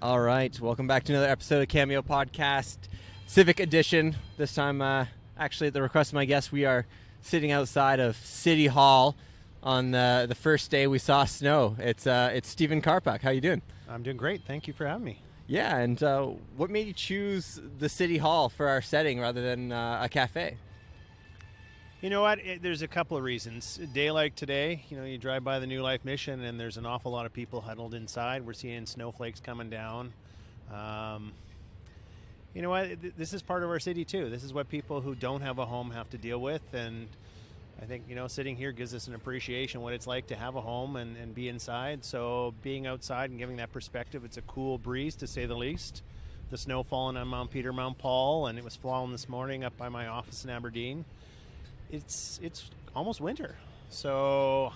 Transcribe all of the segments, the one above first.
All right, welcome back to another episode of Cameo Podcast, Civic Edition. This time, actually, at the request of my guest, we are sitting outside of City Hall on the first day we saw snow. It's Stephen Karpuk. How you doing? I'm doing great. Thank you for having me. Yeah, and what made you choose the City Hall for our setting rather than a cafe? You know what? There's a couple of reasons. A day like today, you drive by the New Life Mission and there's an awful lot of people huddled inside. We're seeing snowflakes coming down. You know what? This is part of our city too. This is what people who don't have a home have to deal with. And I think, sitting here gives us an appreciation what it's like to have a home and be inside. So being outside and giving that perspective, it's a cool breeze to say the least. The snow falling on Mount Peter, Mount Paul, and it was falling this morning up by my office in Aberdeen. It's almost winter. So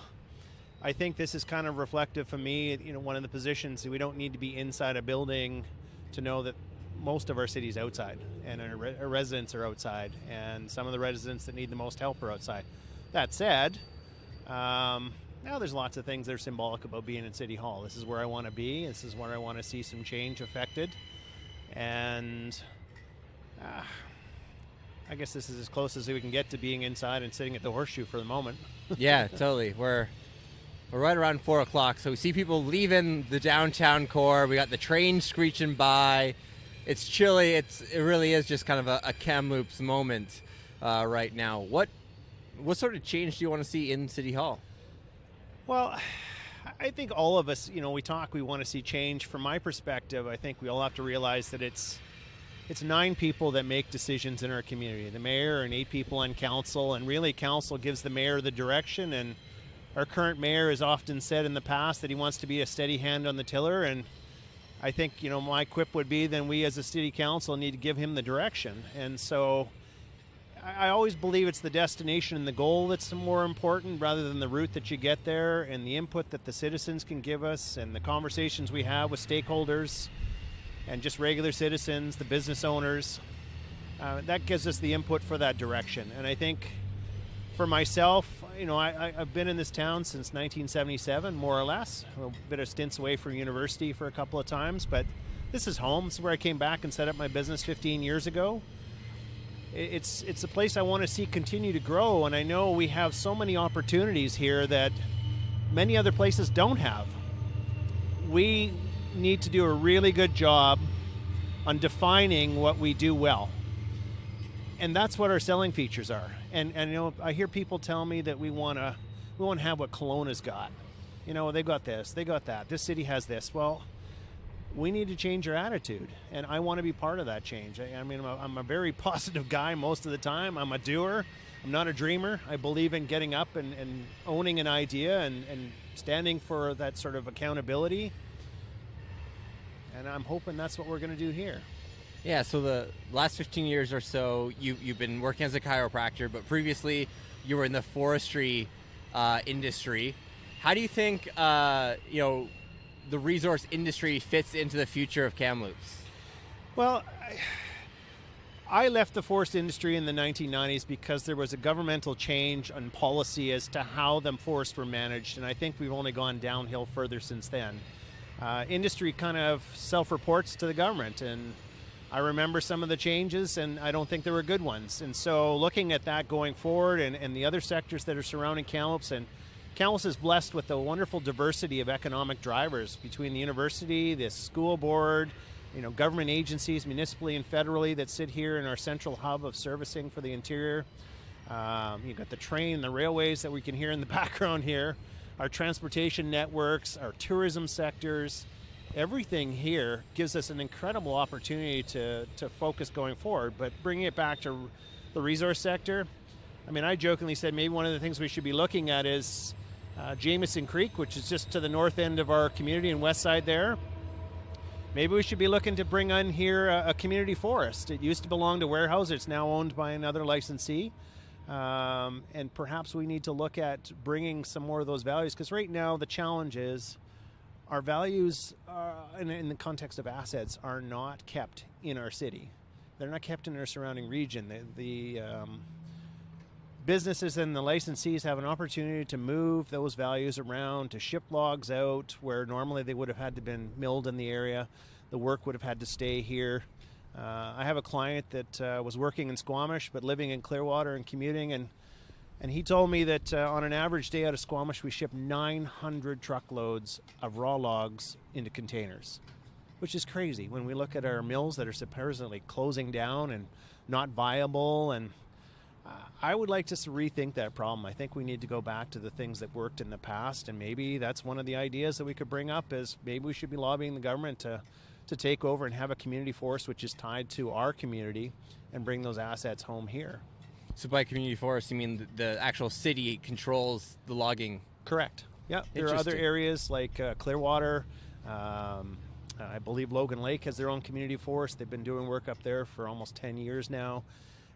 I think this is kind of reflective for me, one of the positions, we don't need to be inside a building to know that most of our city's outside and our residents are outside, and some of the residents that need the most help are outside. That said, now there's lots of things that are symbolic about being in City Hall. This is where I want to be. This is where I want to see some change affected. And I guess this is as close as we can get to being inside and sitting at the Horseshoe for the moment. Yeah, totally. We're right around 4 o'clock, so we see people leaving the downtown core. We got the train screeching by. It's chilly. It really is just kind of a Kamloops moment right now. What sort of change do you want to see in City Hall? Well, I think all of us, we want to see change. From my perspective, I think we all have to realize that it's 9 people that make decisions in our community. The mayor and 8 people on council, and really council gives the mayor the direction. And our current mayor has often said in the past that he wants to be a steady hand on the tiller. And I think, my quip would be then we as a city council need to give him the direction. And so I always believe it's the destination and the goal that's more important rather than the route that you get there, and the input that the citizens can give us and the conversations we have with stakeholders and just regular citizens, the business owners. That gives us the input for that direction. And I think for myself, I've been in this town since 1977, more or less. A bit of stints away from university for a couple of times, but this is home. This is where I came back and set up my business 15 years ago. It's a place I want to see continue to grow, and I know we have so many opportunities here that many other places don't have. We need to do a really good job on defining what we do well, and that's what our selling features are. And I hear people tell me that we want to have what Kelowna's got. They got this, they got that. This city has this. Well, we need to change our attitude, and I want to be part of that change. I'm a very positive guy most of the time. I'm a doer. I'm not a dreamer. I believe in getting up and owning an idea and standing for that sort of accountability. And I'm hoping that's what we're going to do here. Yeah, so the last 15 years or so, you've been working as a chiropractor, but previously you were in the forestry industry. How do you think, the resource industry fits into the future of Kamloops? Well, I left the forest industry in the 1990s because there was a governmental change on policy as to how the forests were managed, and I think we've only gone downhill further since then. Industry kind of self-reports to the government, and I remember some of the changes, and I don't think they were good ones. And so looking at that going forward and the other sectors that are surrounding Kamloops, and Kamloops is blessed with a wonderful diversity of economic drivers between the university, the school board, government agencies, municipally and federally, that sit here in our central hub of servicing for the interior. You've got the train, the railways that we can hear in the background here, our transportation networks, our tourism sectors. Everything here gives us an incredible opportunity to focus going forward. But bringing it back to the resource sector, I jokingly said maybe one of the things we should be looking at is Jameson Creek, which is just to the north end of our community and west side there. Maybe we should be looking to bring on here a community forest. It used to belong to Weyerhaeuser. It's now owned by another licensee. And perhaps we need to look at bringing some more of those values, because right now the challenge is our values in the context of assets are not kept in our city. They're not kept in our surrounding region. The businesses and the licensees have an opportunity to move those values around, to ship logs out where normally they would have had to been milled in the area. the work would have had to stay here. I have a client that was working in Squamish but living in Clearwater and commuting, and he told me that on an average day out of Squamish we ship 900 truckloads of raw logs into containers, which is crazy when we look at our mills that are supposedly closing down and not viable. And I would like to rethink that problem. I think we need to go back to the things that worked in the past, and maybe that's one of the ideas that we could bring up, is maybe we should be lobbying the government to take over and have a community forest which is tied to our community and bring those assets home here. So by community forest, you mean the actual city controls the logging? Correct. Yeah, there are other areas like Clearwater. I believe Logan Lake has their own community forest. They've been doing work up there for almost 10 years now.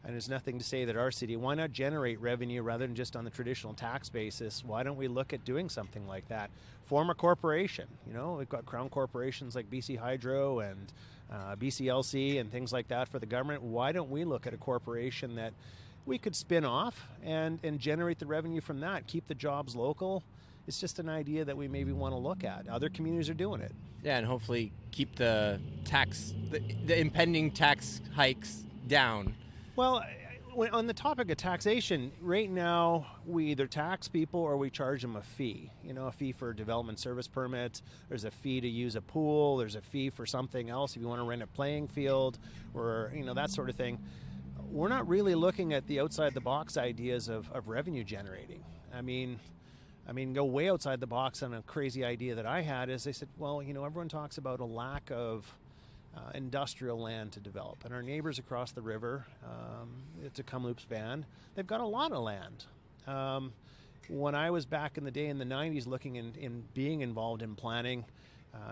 And there's nothing to say that our city, why not generate revenue rather than just on the traditional tax basis? Why don't we look at doing something like that? Form a corporation. You know, we've got crown corporations like BC Hydro and BCLC and things like that for the government. Why don't we look at a corporation that we could spin off and generate the revenue from that, keep the jobs local? It's just an idea that we maybe want to look at. Other communities are doing it. Yeah, and hopefully keep the impending tax hikes down. Well, on the topic of taxation, right now we either tax people or we charge them a fee. You know, a fee for a development service permit. There's a fee to use a pool. There's a fee for something else if you want to rent a playing field, or that sort of thing. We're not really looking at the outside the box ideas of revenue generating. I mean, go way outside the box on a crazy idea that I had is they said, well, everyone talks about a lack of industrial land to develop, and our neighbors across the river, it's a Kamloops band, they've got a lot of land. When I was back in the day in the 90s looking in being involved in planning,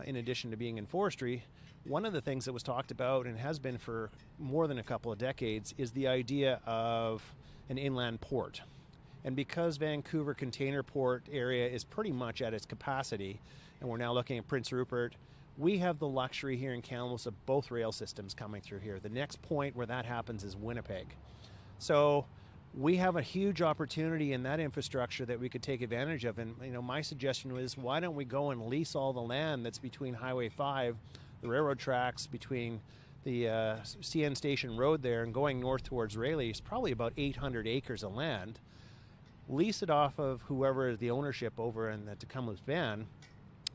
in addition to being in forestry, one of the things that was talked about and has been for more than a couple of decades is the idea of an inland port. And because Vancouver container port area is pretty much at its capacity, and we're now looking at Prince Rupert, we have the luxury here in Kamloops of both rail systems coming through here. The next point where that happens is Winnipeg. So we have a huge opportunity in that infrastructure that we could take advantage of. And my suggestion was, why don't we go and lease all the land that's between Highway 5, the railroad tracks, between the CN Station Road there and going north towards Rayleigh. It's probably about 800 acres of land. Lease it off of whoever is the ownership over in the Kamloops Band,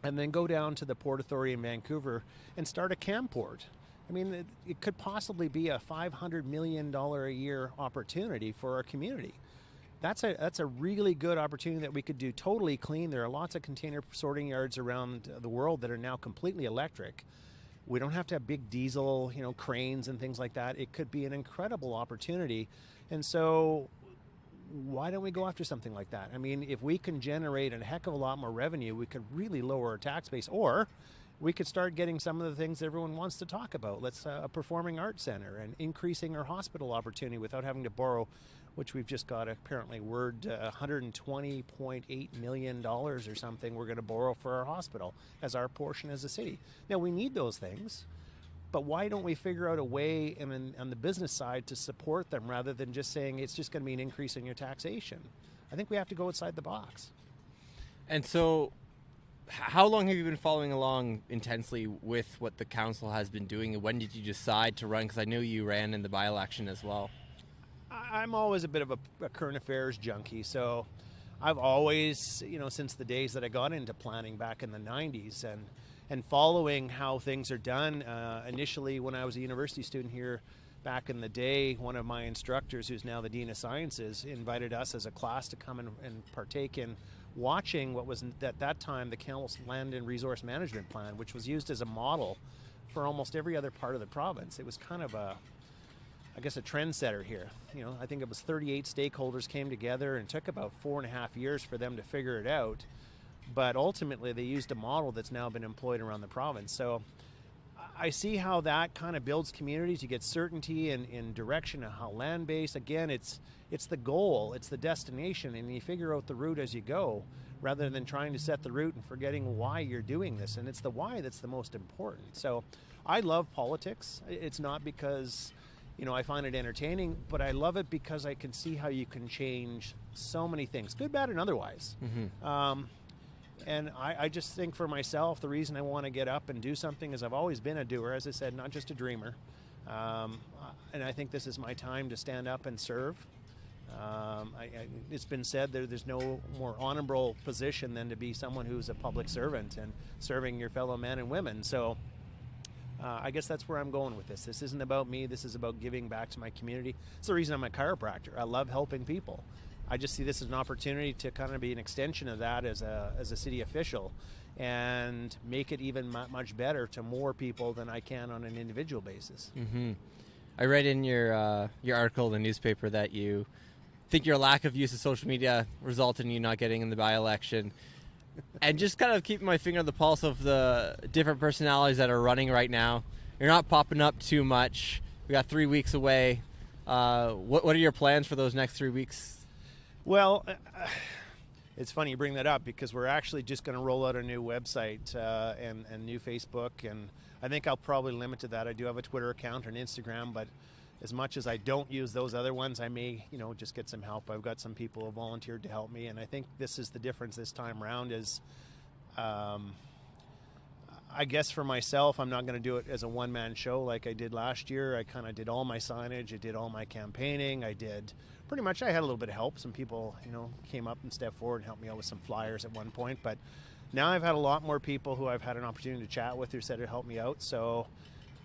and then go down to the Port Authority in Vancouver and start a cam port. I mean, it could possibly be a $500 million a year opportunity for our community. That's a really good opportunity that we could do totally clean. There are lots of container sorting yards around the world that are now completely electric. We don't have to have big diesel, cranes and things like that. It could be an incredible opportunity. And so why don't we go after something like that? I mean, if we can generate a heck of a lot more revenue, we could really lower our tax base, or we could start getting some of the things everyone wants to talk about. Let's a performing arts center and increasing our hospital opportunity without having to borrow, which we've just got apparently word $120.8 million or something we're going to borrow for our hospital as our portion as a city. Now, we need those things, but why don't we figure out a way on the business side to support them rather than just saying it's just going to be an increase in your taxation? I think we have to go outside the box. And so how long have you been following along intensely with what the council has been doing, and when did you decide to run? Because I know you ran in the by-election as well. I'm always a bit of a current affairs junkie, so I've always, since the days that I got into planning back in the 90s and following how things are done. Initially, when I was a university student here back in the day, one of my instructors, who's now the Dean of Sciences, invited us as a class to come and partake in watching what was at that time the Kamloops Land and Resource Management Plan, which was used as a model for almost every other part of the province. It was kind of a trendsetter here. I think it was 38 stakeholders came together and took about 4.5 years for them to figure it out. But ultimately, they used a model that's now been employed around the province. So I see how that kind of builds communities. You get certainty in direction of how land-based. Again, it's the goal, it's the destination, and you figure out the route as you go, rather than trying to set the route and forgetting why you're doing this. And it's the why that's the most important. So I love politics. It's not because I find it entertaining, but I love it because I can see how you can change so many things, good, bad, and otherwise. Mm-hmm. And I just think for myself, the reason I want to get up and do something is I've always been a doer, as I said, not just a dreamer. And I think this is my time to stand up and serve. It's been said there's no more honorable position than to be someone who's a public servant and serving your fellow men and women. So I guess that's where I'm going with this. This isn't about me. This is about giving back to my community. It's the reason I'm a chiropractor. I love helping people. I just see this as an opportunity to kind of be an extension of that as a city official and make it even much better to more people than I can on an individual basis. Mm-hmm. I read in your article in the newspaper that you think your lack of use of social media resulted in you not getting in the by-election. And just kind of keeping my finger on the pulse of the different personalities that are running right now. You're not popping up too much. We got 3 weeks away. What are your plans for those next 3 weeks? Well, it's funny you bring that up because we're actually just going to roll out a new website and new Facebook, and I think I'll probably limit to that. I do have a Twitter account and Instagram, but as much as I don't use those other ones, I may, just get some help. I've got some people who volunteered to help me, and I think this is the difference this time around is, I guess for myself, I'm not going to do it as a one-man show like I did last year. I kind of did all my signage. I did all my campaigning. I had a little bit of help. Some people, came up and stepped forward and helped me out with some flyers at one point. But now I've had a lot more people who I've had an opportunity to chat with who said to help me out. So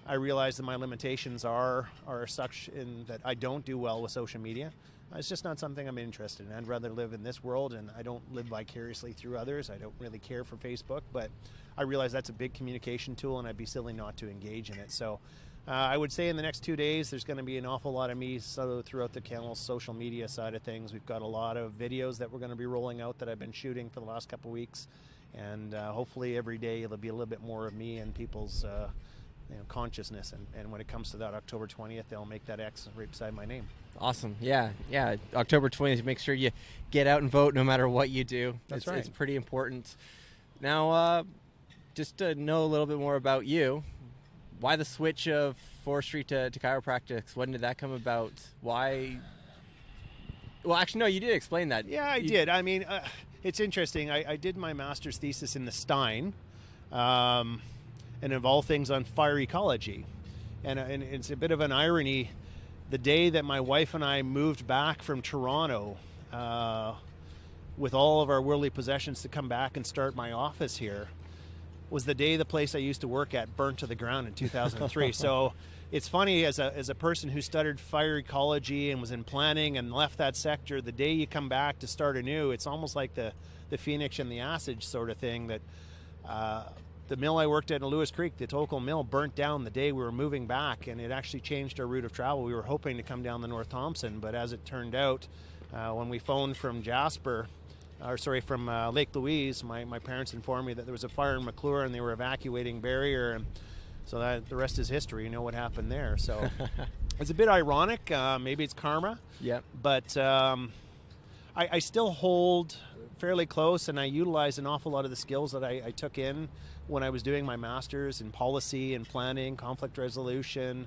I realize that my limitations are such in that I don't do well with social media. It's just not something I'm interested in. I'd rather live in this world, and I don't live vicariously through others. I don't really care for Facebook, but I realize that's a big communication tool, and I'd be silly not to engage in it. So I would say in the next 2 days, there's going to be an awful lot of me throughout the kennel's social media side of things. We've got a lot of videos that we're going to be rolling out that I've been shooting for the last couple of weeks, and hopefully every day there'll be a little bit more of me and people's consciousness. And when it comes to that October 20th, they'll make that X right beside my name. Awesome. Yeah. October 20th, make sure you get out and vote no matter what you do. That's right. It's pretty important. Now, just to know a little bit more about you, why the switch of forestry to chiropractics? When did that come about? Why? Well, actually, no, you did explain that. Yeah, I did. I mean, it's interesting. I did my master's thesis in the Stein, and of all things on fire ecology. And it's a bit of an irony. The day that my wife and I moved back from Toronto with all of our worldly possessions to come back and start my office here was the day the place I used to work at burnt to the ground in 2003. So it's funny, as a person who studied fire ecology and was in planning and left that sector, the day you come back to start anew, it's almost like the phoenix and the acid sort of thing that the mill I worked at in Lewis Creek, the Tokal Mill, burnt down the day we were moving back, and it actually changed our route of travel. We were hoping to come down the North Thompson, but as it turned out, when we phoned from from Lake Louise, my parents informed me that there was a fire in McClure and they were evacuating Barrier, and so that the rest is history. You know what happened there. So it's a bit ironic. Maybe it's karma. Yep. But I still hold fairly close, and I utilize an awful lot of the skills that I took in when I was doing my master's in policy and planning, conflict resolution.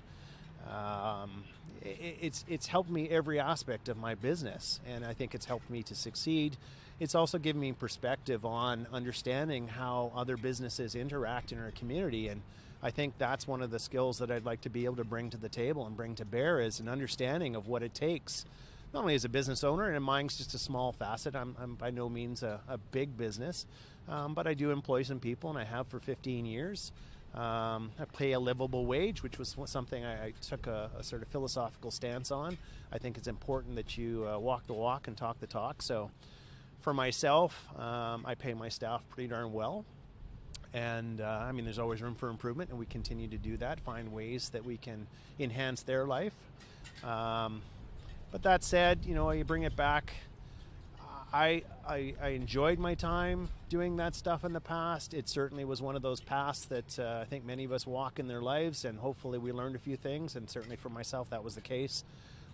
It's helped me every aspect of my business, and I think it's helped me to succeed. It's also given me perspective on understanding how other businesses interact in our community, and I think that's one of the skills that I'd like to be able to bring to the table and bring to bear is an understanding of what it takes, not only as a business owner, and mine's just a small facet. I'm by no means a big business, but I do employ some people, and I have for 15 years. I pay a livable wage, which was something I took a sort of philosophical stance on. I think it's important that you walk the walk and talk the talk. So for myself, I pay my staff pretty darn well. And there's always room for improvement, and we continue to do that, find ways that we can enhance their life. But that said, you bring it back. I enjoyed my time doing that stuff in the past. It certainly was one of those paths that I think many of us walk in their lives, and hopefully we learned a few things, and certainly for myself that was the case.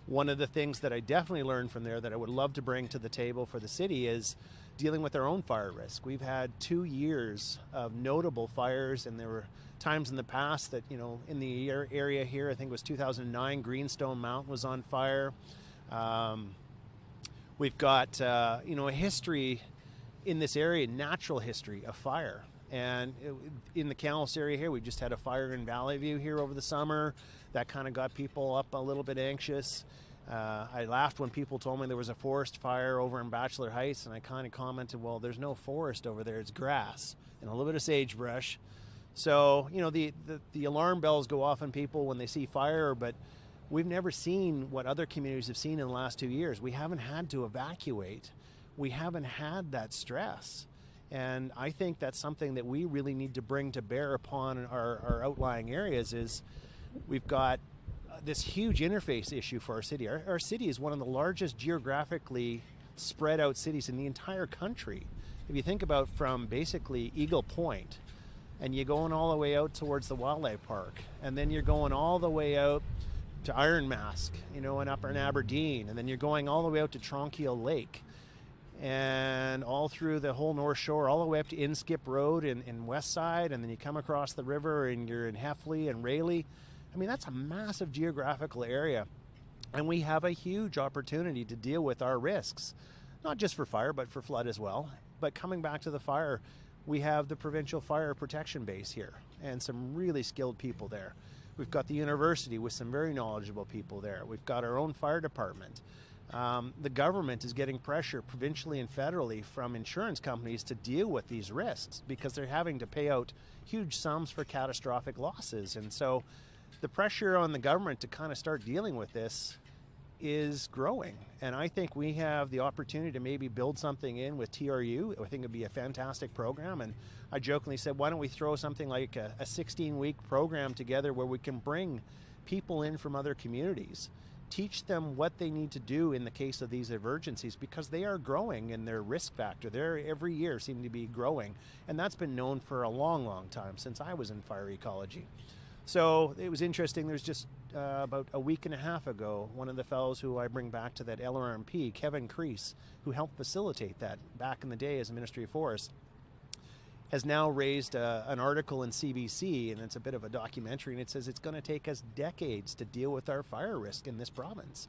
One of the things that I definitely learned from there that I would love to bring to the table for the city is dealing with our own fire risk. We've had 2 years of notable fires, and there were times in the past that, in the area here, I think it was 2009, Greenstone Mountain was on fire. We've got, a history in this area natural history of fire. And in the Kamloops area here, we just had a fire in Valley View here over the summer. That kind of got people up a little bit anxious. I laughed when people told me there was a forest fire over in Bachelor Heights, and I kind of commented, well, there's no forest over there, it's grass and a little bit of sagebrush. So, you know, the alarm bells go off on people when they see fire, but we've never seen what other communities have seen in the last 2 years. We haven't had to evacuate. We haven't had that stress. And I think that's something that we really need to bring to bear upon our outlying areas. Is we've got this huge interface issue for our city. Our city is one of the largest geographically spread out cities in the entire country. If you think about from basically Eagle Point, and you're going all the way out towards the wildlife park, and then you're going all the way out to Iron Mask, you know, and up in Aberdeen, and then you're going all the way out to Tronquil Lake, and all through the whole North Shore, all the way up to Inskip Road in West Side, and then you come across the river and you're in Heffley and Rayleigh. I mean, that's a massive geographical area, and we have a huge opportunity to deal with our risks, not just for fire, but for flood as well. But coming back to the fire, we have the Provincial Fire Protection Base here, and some really skilled people there. We've got the university with some very knowledgeable people there. We've got our own fire department. The government is getting pressure provincially and federally from insurance companies to deal with these risks because they're having to pay out huge sums for catastrophic losses. And so the pressure on the government to kind of start dealing with this is growing. And I think we have the opportunity to maybe build something in with TRU. I think it'd be a fantastic program. And I jokingly said, why don't we throw something like a 16-week program together where we can bring people in from other communities, teach them what they need to do in the case of these emergencies, because they are growing in their risk factor. They're every year seem to be growing. And that's been known for a long, long time, since I was in fire ecology. So it was interesting. There's just about a week and a half ago, one of the fellows who I bring back to that LRMP, Kevin Crease, who helped facilitate that back in the day as Ministry of Forests, has now raised an article in CBC, and it's a bit of a documentary, and it says it's going to take us decades to deal with our fire risk in this province.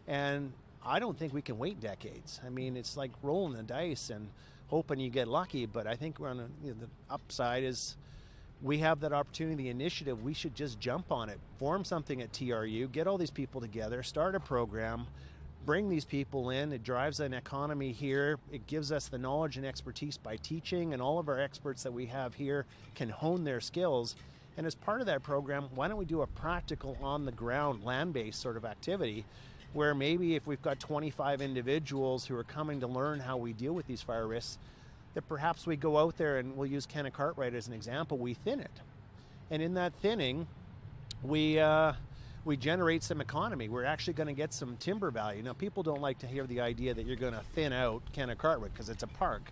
And I don't think we can wait decades. I mean, it's like rolling the dice and hoping you get lucky, but I think we're on the upside is we have that opportunity, the initiative. We should just jump on it, form something at TRU, get all these people together, start a program, bring these people in. It drives an economy here. It gives us the knowledge and expertise by teaching, and all of our experts that we have here can hone their skills. And as part of that program, why don't we do a practical on-the-ground, land-based sort of activity where maybe if we've got 25 individuals who are coming to learn how we deal with these fire risks, that perhaps we go out there, and we'll use Kenna Cartwright as an example, we thin it. And in that thinning, we generate some economy. We're actually going to get some timber value. Now, people don't like to hear the idea that you're going to thin out Kenna Cartwright because it's a park.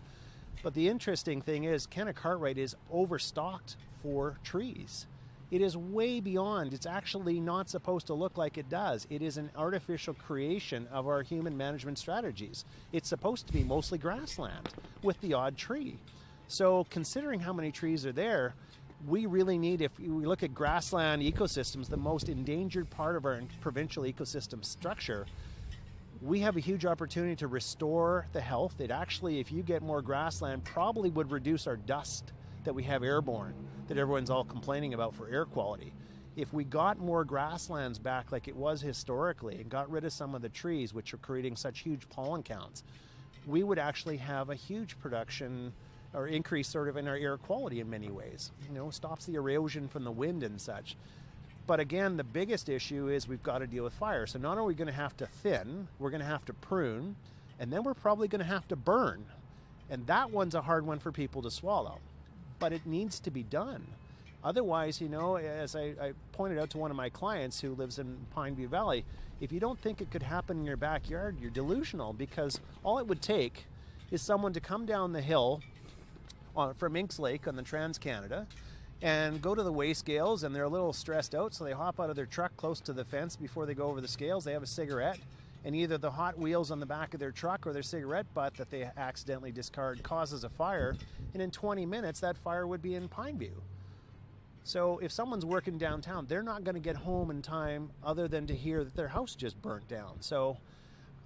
But the interesting thing is Kenna Cartwright is overstocked for trees. It is way beyond. It's actually not supposed to look like it does. It is an artificial creation of our human management strategies. It's supposed to be mostly grassland with the odd tree. So considering how many trees are there, we really need, if we look at grassland ecosystems, the most endangered part of our provincial ecosystem structure, we have a huge opportunity to restore the health. It actually, if you get more grassland, probably would reduce our dust that we have airborne, that everyone's all complaining about for air quality. If we got more grasslands back like it was historically and got rid of some of the trees which are creating such huge pollen counts, we would actually have a huge production or increase sort of in our air quality in many ways. You know, stops the erosion from the wind and such. But again, the biggest issue is we've got to deal with fire. So not only are we going to have to thin, we're going to have to prune, and then we're probably going to have to burn. And that one's a hard one for people to swallow. But it needs to be done. Otherwise, you know, as I pointed out to one of my clients who lives in Pineview Valley, if you don't think it could happen in your backyard, you're delusional, because all it would take is someone to come down the hill from Inks Lake on the Trans-Canada and go to the weigh scales, and they're a little stressed out, so they hop out of their truck close to the fence before they go over the scales. They have a cigarette, and either the hot wheels on the back of their truck or their cigarette butt that they accidentally discard causes a fire, and in 20 minutes that fire would be in Pineview. So if someone's working downtown, they're not going to get home in time other than to hear that their house just burnt down. So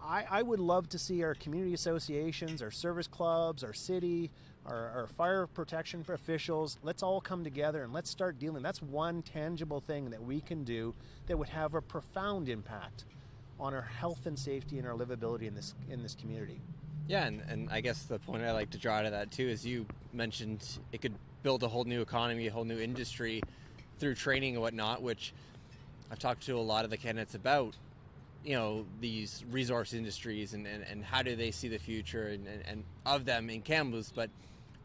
I would love to see our community associations, our service clubs, our city, our fire protection officials, let's all come together and let's start dealing. That's one tangible thing that we can do that would have a profound impact on our health and safety and our livability in this community. Yeah, and I guess the point I like to draw out of that too is you mentioned it could build a whole new economy, a whole new industry through training and whatnot, which I've talked to a lot of the candidates about, these resource industries and how do they see the future and of them in Kamloops, but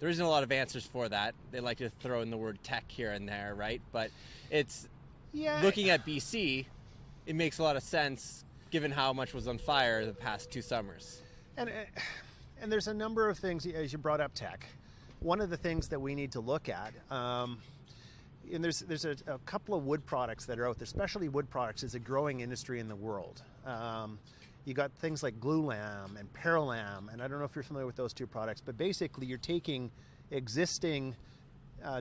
there isn't a lot of answers for that. They like to throw in the word tech here and there, right? But it's looking at BC, it makes a lot of sense given how much was on fire the past 2 summers. And there's a number of things, as you brought up tech. One of the things that we need to look at, and there's a couple of wood products that are out there, especially wood products is a growing industry in the world. You got things like glulam and paralam, and I don't know if you're familiar with those 2 products, but basically you're taking existing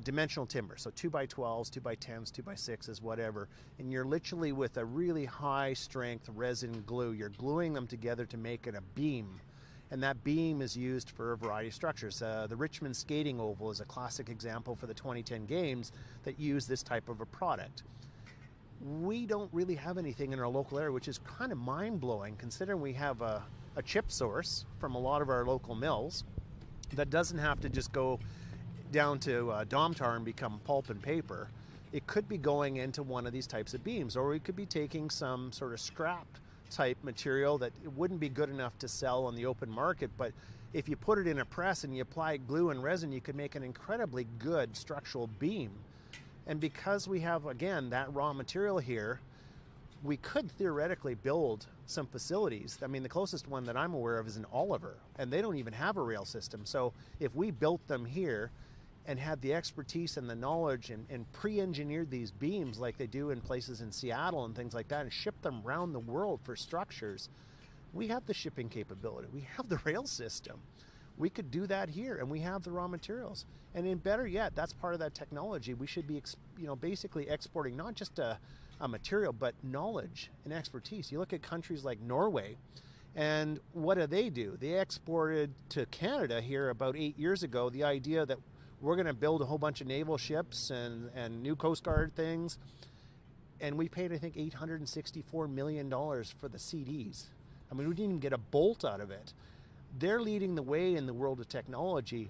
dimensional timber, so 2x12s, 2x10s, 2x6s, whatever, and you're literally with a really high strength resin glue, you're gluing them together to make it a beam, and that beam is used for a variety of structures. The Richmond Skating Oval is a classic example for the 2010 games that use this type of a product. We don't really have anything in our local area, which is kind of mind-blowing considering we have a chip source from a lot of our local mills that doesn't have to just go down to Domtar and become pulp and paper. It could be going into one of these types of beams, or we could be taking some sort of scrap type material that it wouldn't be good enough to sell on the open market, but if you put it in a press and you apply glue and resin, you could make an incredibly good structural beam. And because we have, again, that raw material here, we could theoretically build some facilities. I mean, the closest one that I'm aware of is in Oliver, and they don't even have a rail system. So if we built them here and had the expertise and the knowledge and pre-engineered these beams like they do in places in Seattle and things like that and ship them around the world for structures, we have the shipping capability. We have the rail system. We could do that here, and we have the raw materials. And in better yet, that's part of that technology. We should be, basically exporting not just a material, but knowledge and expertise. You look at countries like Norway, and what do? They exported to Canada here about 8 years ago the idea that we're going to build a whole bunch of naval ships and new Coast Guard things. And we paid, I think, $864 million for the CDs. I mean, we didn't even get a bolt out of it. They're leading the way in the world of technology,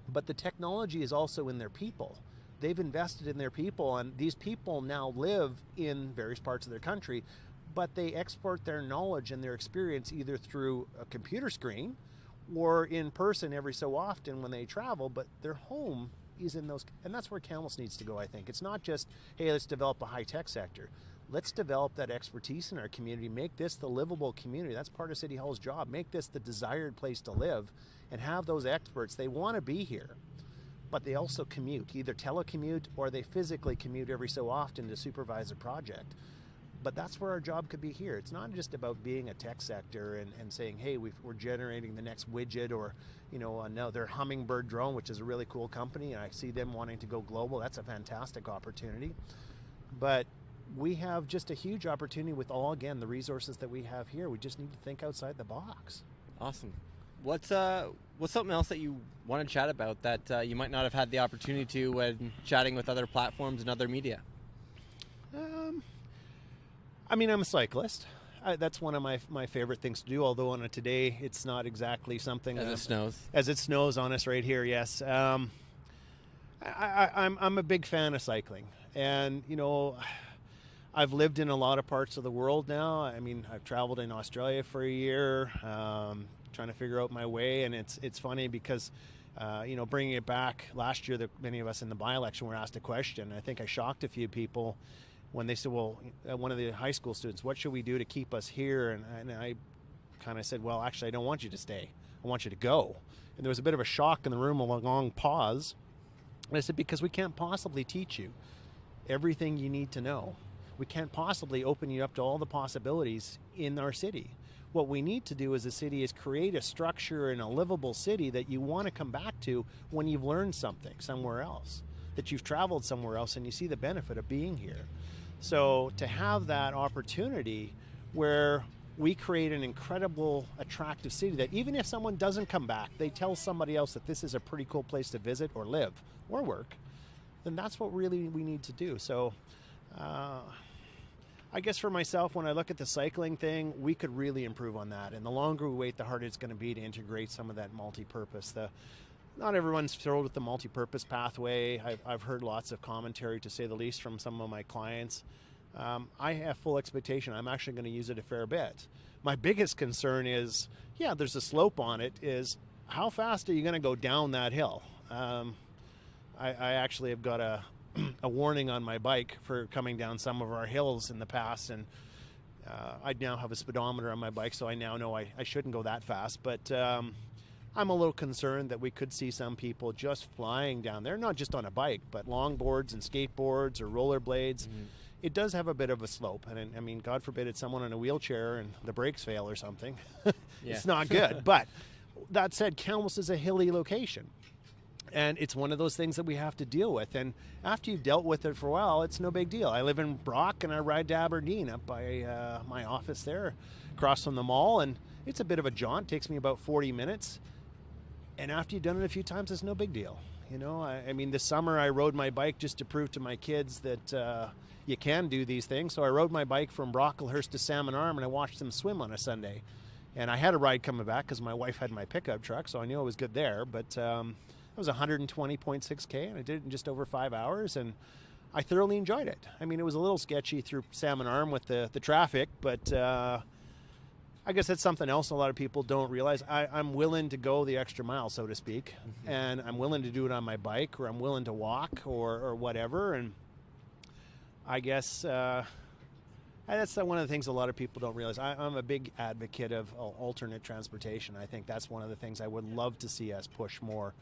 but the technology is also in their people. They've invested in their people, and these people now live in various parts of their country, but they export their knowledge and their experience either through a computer screen or in person every so often when they travel, but their home is in those, and that's where Kamloops needs to go, I think. It's not just, hey, let's develop a high-tech sector. Let's develop that expertise in our community, make this the livable community. That's part of City Hall's job. Make this the desired place to live and have those experts. They want to be here, but they also commute, either telecommute or they physically commute every so often to supervise a project. But that's where our job could be here. It's not just about being a tech sector and saying, hey, we're generating the next widget or, no, their Hummingbird drone, which is a really cool company, and I see them wanting to go global. That's a fantastic opportunity. But we have just a huge opportunity with the resources that we have here. We just need to think outside the box. Awesome. What's something else that you want to chat about that you might not have had the opportunity to when chatting with other platforms and other media? I'm a cyclist. That's one of my favorite things to do, although on a today it's not exactly something... As it snows. As it snows on us right here, yes. I'm a big fan of cycling. And, I've lived in a lot of parts of the world now. I've traveled in Australia for a year, trying to figure out my way. And it's funny because, bringing it back last year, many of us in the by-election were asked a question. I think I shocked a few people when they said, well, one of the high school students, what should we do to keep us here? And I kind of said, well, actually, I don't want you to stay. I want you to go. And there was a bit of a shock in the room, a long pause. And I said, because we can't possibly teach you everything you need to know. We can't possibly open you up to all the possibilities in our city. What we need to do as a city is create a structure and a livable city that you want to come back to when you've learned something somewhere else, that you've traveled somewhere else and you see the benefit of being here. So to have that opportunity where we create an incredible, attractive city that even if someone doesn't come back, they tell somebody else that this is a pretty cool place to visit or live or work, then that's what really we need to do. So I guess for myself, when I look at the cycling thing, we could really improve on that. And the longer we wait, the harder it's going to be to integrate some of that multi-purpose. Not everyone's thrilled with the multi-purpose pathway. I've heard lots of commentary, to say the least, from some of my clients. I have full expectation. I'm actually going to use it a fair bit. My biggest concern is, yeah, there's a slope on it, is how fast are you going to go down that hill? I actually have got a warning on my bike for coming down some of our hills in the past, and I now have a speedometer on my bike, so I now know I shouldn't go that fast. But I'm a little concerned that we could see some people just flying down there, not just on a bike, but longboards and skateboards or rollerblades. Mm-hmm. It does have a bit of a slope, and I mean, God forbid it's someone in a wheelchair and the brakes fail or something. It's not good. But that said, Kamloops is a hilly location. And it's one of those things that we have to deal with. And after you've dealt with it for a while, it's no big deal. I live in Brock, and I ride to Aberdeen up by my office there, across from the mall. And it's a bit of a jaunt. It takes me about 40 minutes. And after you've done it a few times, it's no big deal. You know, I mean, this summer I rode my bike just to prove to my kids that you can do these things. So I rode my bike from Brocklehurst to Salmon Arm, and I watched them swim on a Sunday. And I had a ride coming back because my wife had my pickup truck, so I knew it was good there. But it was 120.6K, and I did it in just over 5 hours, and I thoroughly enjoyed it. I mean, it was a little sketchy through Salmon Arm with the traffic, but I guess that's something else a lot of people don't realize. I'm willing to go the extra mile, so to speak, mm-hmm. and I'm willing to do it on my bike, or I'm willing to walk, or whatever, and I guess that's one of the things a lot of people don't realize. I'm a big advocate of alternate transportation. I think that's one of the things I would love to see us push more.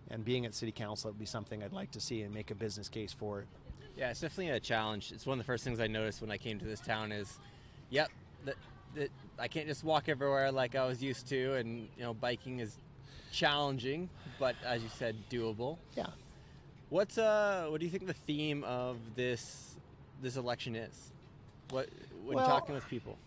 And being at City Council would be something I'd like to see and make a business case for it. Yeah, it's definitely a challenge. It's one of the first things I noticed when I came to this town is, yep, I can't just walk everywhere like I was used to, and you know, biking is challenging, but as you said, doable. Yeah. What do you think the theme of this election is? When talking with people?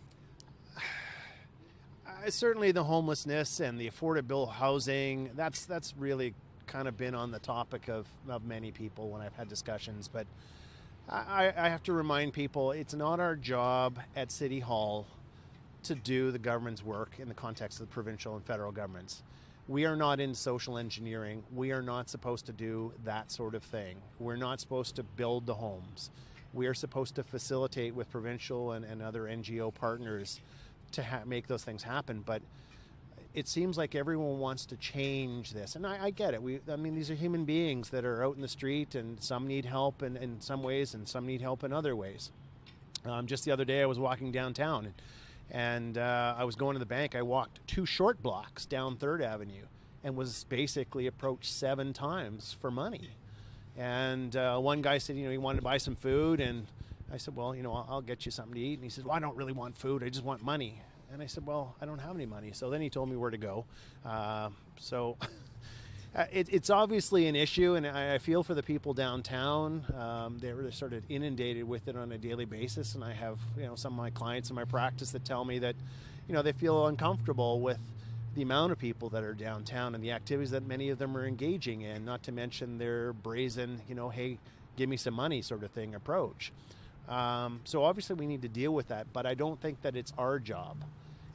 Certainly the homelessness and the affordable housing. That's really kind of been on the topic of many people when I've had discussions, but I have to remind people it's not our job at City Hall to do the government's work in the context of the provincial and federal governments. We are not in social engineering. We are not supposed to do that sort of thing. We're not supposed to build the homes. We are supposed to facilitate with provincial and other NGO partners to make those things happen. But it seems like everyone wants to change this, and I get it. I mean, these are human beings that are out in the street, and some need help in some ways, and some need help in other ways. Just the other day, I was walking downtown, and I was going to the bank. I walked 2 short blocks down 3rd Avenue, and was basically approached 7 times for money. And one guy said, he wanted to buy some food, and I said, well, I'll get you something to eat. And he said, well, I don't really want food. I just want money. And I said, well, I don't have any money. So then he told me where to go. It's obviously an issue, and I feel for the people downtown. They're sort of inundated with it on a daily basis. And I have, some of my clients in my practice that tell me that, they feel uncomfortable with the amount of people that are downtown and the activities that many of them are engaging in, not to mention their brazen, hey, give me some money sort of thing approach. So obviously we need to deal with that, but I don't think that it's our job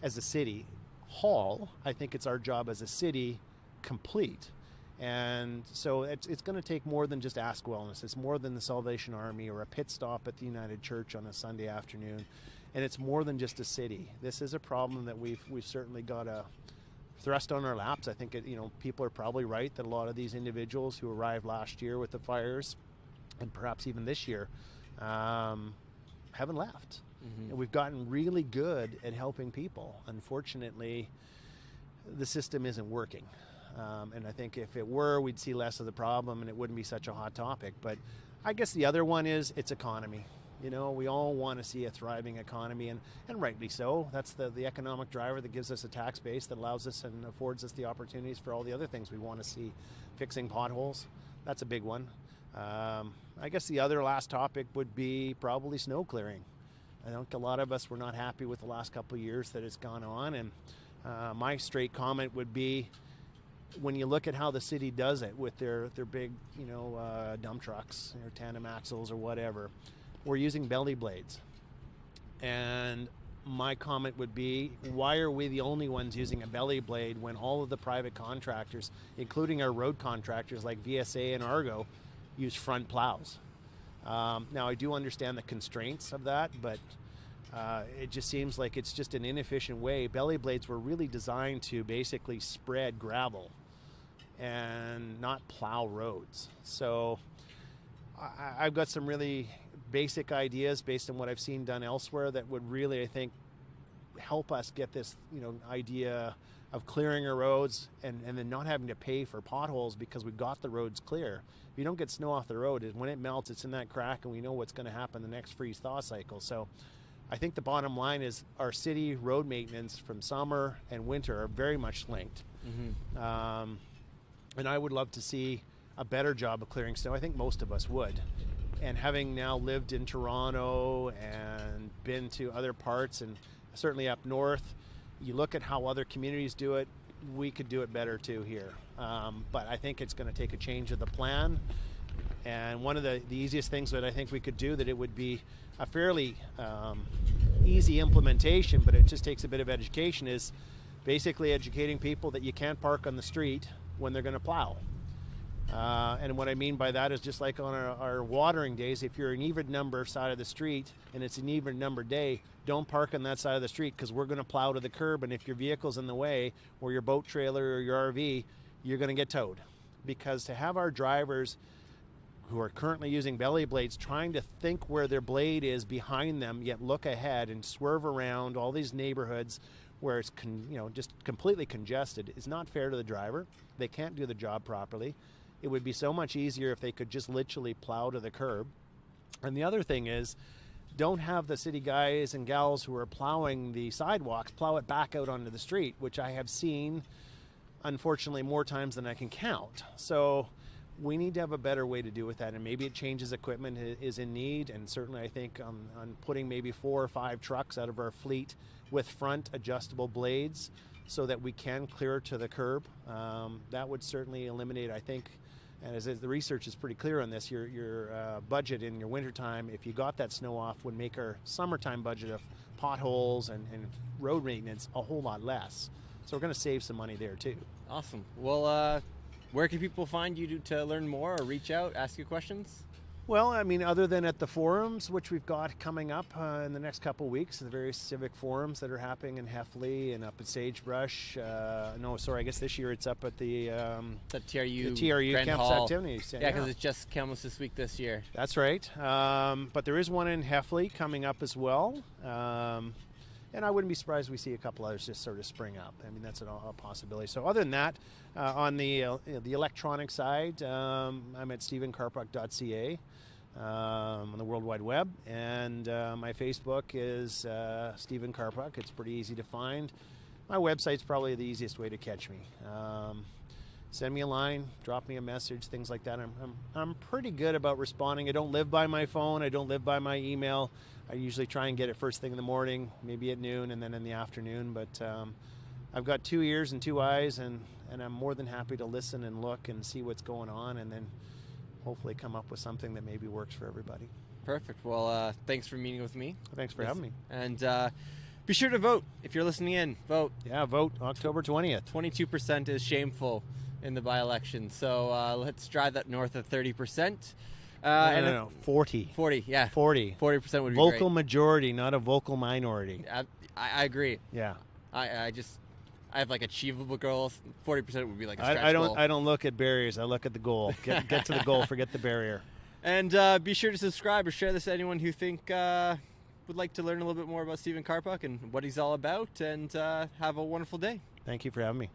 as a city hall. I think it's our job as a city complete. And so it's going to take more than just Ask Wellness. It's more than the Salvation Army or a pit stop at the United Church on a Sunday afternoon. And it's more than just a city. This is a problem that we've certainly got to thrust on our laps. I think people are probably right that a lot of these individuals who arrived last year with the fires, and perhaps even this year, haven't left. Mm-hmm. And we've gotten really good at helping people. Unfortunately, the system isn't working. And I think if it were, we'd see less of the problem and it wouldn't be such a hot topic. But I guess the other one is its economy. We all want to see a thriving economy, and rightly so. That's the economic driver that gives us a tax base that allows us and affords us the opportunities for all the other things we want to see. Fixing potholes, that's a big one. I guess the other last topic would be probably snow clearing. I think a lot of us were not happy with the last couple of years that it's gone on. And my straight comment would be, when you look at how the city does it with their big, dump trucks, or tandem axles or whatever, we're using belly blades. And my comment would be, why are we the only ones using a belly blade when all of the private contractors, including our road contractors like VSA and Argo, use front plows? Now, I do understand the constraints of that, but it just seems like it's just an inefficient way. Belly blades were really designed to basically spread gravel and not plow roads. So I've got some really basic ideas based on what I've seen done elsewhere that would really, I think, help us get this, idea of clearing our roads and then not having to pay for potholes because we've got the roads clear. If you don't get snow off the road, when it melts, it's in that crack, and we know what's going to happen the next freeze-thaw cycle. So I think the bottom line is our city road maintenance from summer and winter are very much linked. Mm-hmm. And I would love to see a better job of clearing snow. I think most of us would. And having now lived in Toronto and been to other parts, and certainly up north, you look at how other communities do it, we could do it better too here. But I think it's going to take a change of the plan. And one of the easiest things that I think we could do, that it would be a fairly easy implementation, but it just takes a bit of education, is basically educating people that you can't park on the street when they're going to plow. And what I mean by that is, just like on our watering days, if you're an even number side of the street and it's an even number day, don't park on that side of the street, because we're going to plow to the curb, and if your vehicle's in the way, or your boat trailer or your RV, you're going to get towed. Because to have our drivers who are currently using belly blades trying to think where their blade is behind them, yet look ahead and swerve around all these neighborhoods where it's just completely congested, is not fair to the driver. They can't do the job properly. It would be so much easier if they could just literally plow to the curb. And the other thing is, don't have the city guys and gals who are plowing the sidewalks plow it back out onto the street, which I have seen, unfortunately, more times than I can count. So we need to have a better way to do with that, and maybe it changes equipment is in need. And certainly I think on putting maybe 4 or 5 trucks out of our fleet with front adjustable blades so that we can clear to the curb, that would certainly eliminate, I think, and as the research is pretty clear on this, your budget in your wintertime, if you got that snow off, would make our summertime budget of potholes and road maintenance a whole lot less. So we're going to save some money there too. Awesome. Well, where can people find you to learn more, or reach out, ask you questions? Well, I mean, other than at the forums, which we've got coming up in the next couple of weeks, the various civic forums that are happening in Heffley and up at Sagebrush. I guess this year it's up at the TRU Grand Campus Hall. Activities. Yeah, because it's just Campus this week this year. That's right. But there is one in Heffley coming up as well. And I wouldn't be surprised if we see a couple others just sort of spring up. I mean, that's a possibility. So other than that, on the electronic side, I'm at stephenkarpuk.ca on the World Wide Web. And my Facebook is Stephen Karpuk. It's pretty easy to find. My website's probably the easiest way to catch me. Send me a line, drop me a message, things like that. I'm pretty good about responding. I don't live by my phone. I don't live by my email. I usually try and get it first thing in the morning, maybe at noon, and then in the afternoon. But I've got 2 ears and 2 eyes, and I'm more than happy to listen and look and see what's going on, and then hopefully come up with something that maybe works for everybody. Perfect. Well, thanks for meeting with me. Thanks for having me. And be sure to vote. If you're listening in, vote. Yeah, vote October 20th. 22% is shameful in the by-election. So let's drive that north of 30%. No, 40. 40, yeah. 40. 40% would be vocal great. Majority, not a vocal minority. I agree. Yeah. I have like achievable goals. 40% would be like a stretch goal. I don't look at barriers. I look at the goal. Get to the goal. Forget the barrier. And be sure to subscribe or share this to anyone who think would like to learn a little bit more about Stephen Karpuk and what he's all about. And have a wonderful day. Thank you for having me.